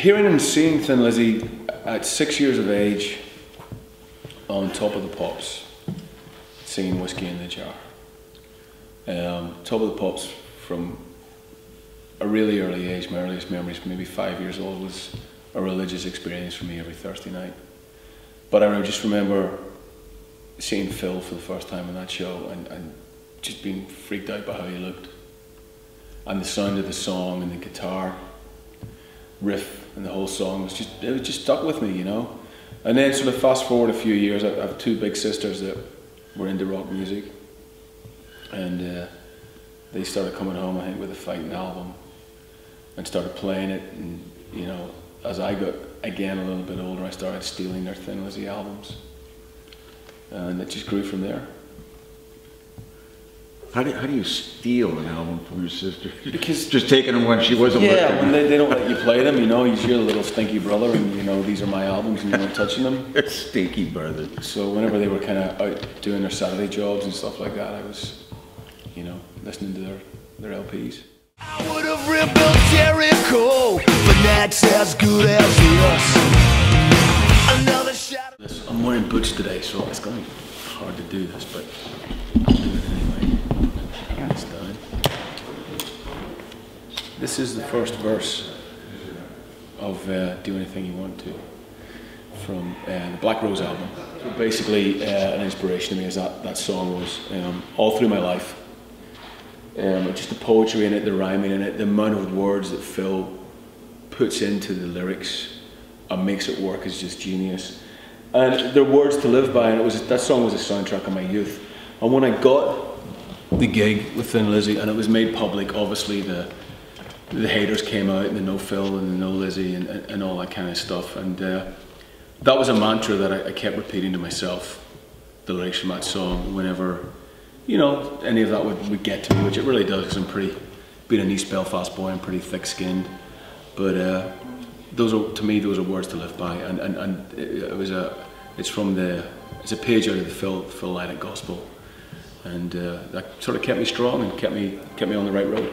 Hearing and seeing Thin Lizzy at 6 years of age on Top of the Pops, singing Whiskey in the Jar. Top of the Pops from a really early age, my earliest memories, maybe 5 years old, was a religious experience for me every Thursday night. But I just remember seeing Phil for the first time on that show and just being freaked out by how he looked. And the sound of the song and the guitar riff and the whole song was just stuck with me, you know. And then sort of fast forward a few years, I have two big sisters that were into rock music, and they started coming home, I think, with a Fighting album and started playing it. And you know, as I got again a little bit older, I started stealing their Thin Lizzy albums, and it just grew from there. How do you steal an album from your sister? Because just taking them when she wasn't looking. Yeah, when they don't let you play them, you know, you're the little stinky brother, and you know these are my albums, and you're not touching them. Stinky brother. So whenever they were kind of out doing their Saturday jobs and stuff like that, I was, you know, listening to their LPs. I would have rebuilt Jericho, but that's as good as us. Another shot. I'm wearing boots today, so it's going to be hard to do this, but I'll do it anyway. It's done. This is the first verse of Do Anything You Want To from the Black Rose album. So basically, an inspiration to me is that song was all through my life. Just the poetry in it, the rhyming in it, the amount of words that Phil puts into the lyrics and makes it work is just genius. And they're words to live by, and that song was a soundtrack of my youth. And when I got the gig with Thin Lizzy and it was made public, obviously the haters came out, and the no Phil and the no Lizzy and all that kind of stuff. And that was a mantra that I kept repeating to myself, the lyrics from that song, whenever, you know, any of that would get to me, which it really does, because being an East Belfast boy, I'm pretty thick-skinned. But to me, those are words to live by, and it's a page out of the Phil Lynott Gospel, and that sort of kept me strong and kept me on the right road.